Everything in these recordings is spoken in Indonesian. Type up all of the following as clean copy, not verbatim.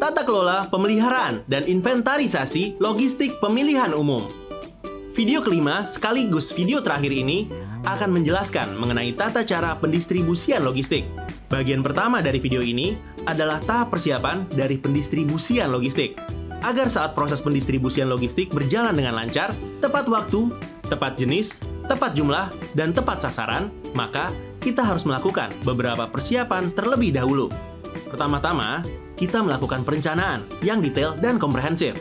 tata kelola pemeliharaan dan inventarisasi logistik pemilihan umum. Video kelima sekaligus video terakhir ini akan menjelaskan mengenai tata cara pendistribusian logistik. Bagian pertama dari video ini adalah tahap persiapan dari pendistribusian logistik. Agar saat proses pendistribusian logistik berjalan dengan lancar, tepat waktu, tepat jenis, tepat jumlah, dan tepat sasaran, maka kita harus melakukan beberapa persiapan terlebih dahulu. Pertama-tama, kita melakukan perencanaan yang detail dan komprehensif.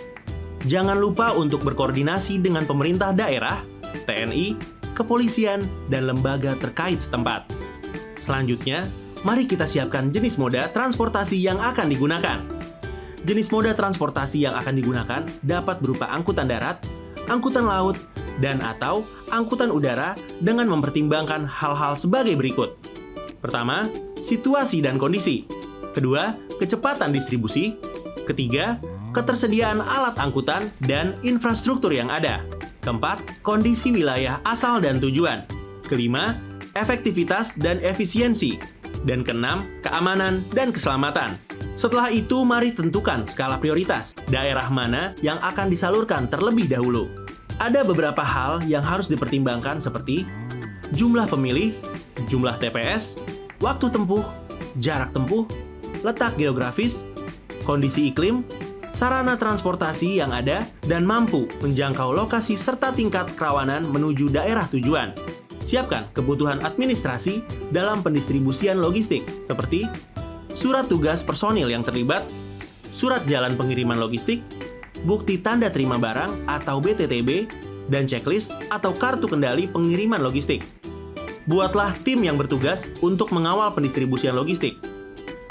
Jangan lupa untuk berkoordinasi dengan pemerintah daerah, TNI, kepolisian, dan lembaga terkait setempat. Selanjutnya, mari kita siapkan jenis moda transportasi yang akan digunakan. Jenis moda transportasi yang akan digunakan dapat berupa angkutan darat, angkutan laut, dan atau angkutan udara dengan mempertimbangkan hal-hal sebagai berikut. Pertama, situasi dan kondisi. Kedua, kecepatan distribusi. Ketiga, ketersediaan alat angkutan dan infrastruktur yang ada. Keempat, kondisi wilayah asal dan tujuan. Kelima, efektivitas dan efisiensi. Dan keenam, keamanan dan keselamatan. Setelah itu, mari tentukan skala prioritas. Daerah mana yang akan disalurkan terlebih dahulu. Ada beberapa hal yang harus dipertimbangkan seperti jumlah pemilih, jumlah TPS, waktu tempuh, jarak tempuh, letak geografis, kondisi iklim, sarana transportasi yang ada, dan mampu menjangkau lokasi serta tingkat kerawanan menuju daerah tujuan. Siapkan kebutuhan administrasi dalam pendistribusian logistik, seperti surat tugas personil yang terlibat, surat jalan pengiriman logistik, bukti tanda terima barang atau BTTB, dan checklist atau kartu kendali pengiriman logistik. Buatlah tim yang bertugas untuk mengawal pendistribusian logistik.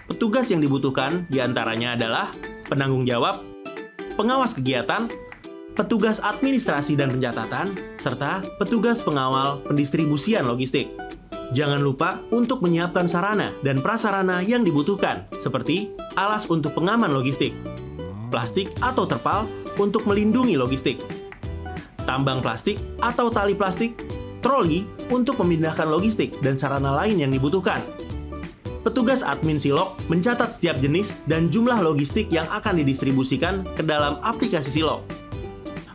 Petugas yang dibutuhkan diantaranya adalah penanggung jawab, pengawas kegiatan, petugas administrasi dan pencatatan, serta petugas pengawal pendistribusian logistik. Jangan lupa untuk menyiapkan sarana dan prasarana yang dibutuhkan, seperti alas untuk pengaman logistik, plastik atau terpal untuk melindungi logistik, tambang plastik atau tali plastik, troli untuk memindahkan logistik, dan sarana lain yang dibutuhkan. Petugas admin Silok mencatat setiap jenis dan jumlah logistik yang akan didistribusikan ke dalam aplikasi Silok.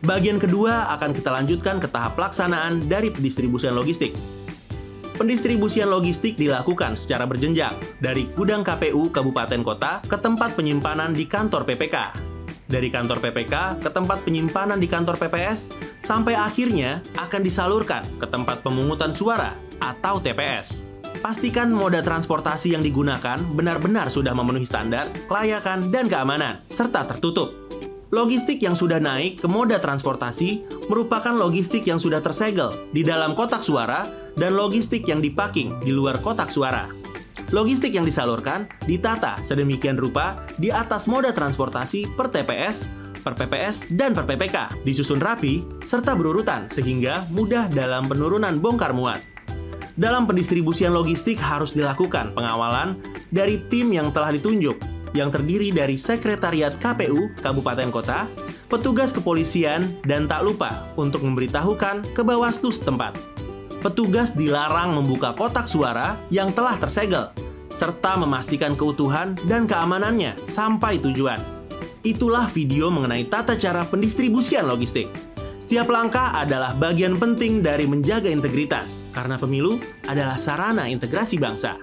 Bagian kedua akan kita lanjutkan ke tahap pelaksanaan dari pendistribusian logistik. Pendistribusian logistik dilakukan secara berjenjang dari gudang KPU Kabupaten Kota ke tempat penyimpanan di kantor PPK. Dari kantor PPK ke tempat penyimpanan di kantor PPS, sampai akhirnya akan disalurkan ke tempat pemungutan suara atau TPS. Pastikan moda transportasi yang digunakan benar-benar sudah memenuhi standar, kelayakan, dan keamanan, serta tertutup. Logistik yang sudah naik ke moda transportasi merupakan logistik yang sudah tersegel di dalam kotak suara dan logistik yang dipacking di luar kotak suara. Logistik yang disalurkan ditata sedemikian rupa di atas moda transportasi per TPS, per PPS, dan per PPK, disusun rapi serta berurutan sehingga mudah dalam penurunan bongkar muat. Dalam pendistribusian logistik harus dilakukan pengawalan dari tim yang telah ditunjuk, yang terdiri dari Sekretariat KPU Kabupaten Kota, petugas kepolisian, dan tak lupa untuk memberitahukan ke Bawaslu setempat. Petugas dilarang membuka kotak suara yang telah tersegel, serta memastikan keutuhan dan keamanannya sampai tujuan. Itulah video mengenai tata cara pendistribusian logistik. Setiap langkah adalah bagian penting dari menjaga integritas, karena pemilu adalah sarana integrasi bangsa.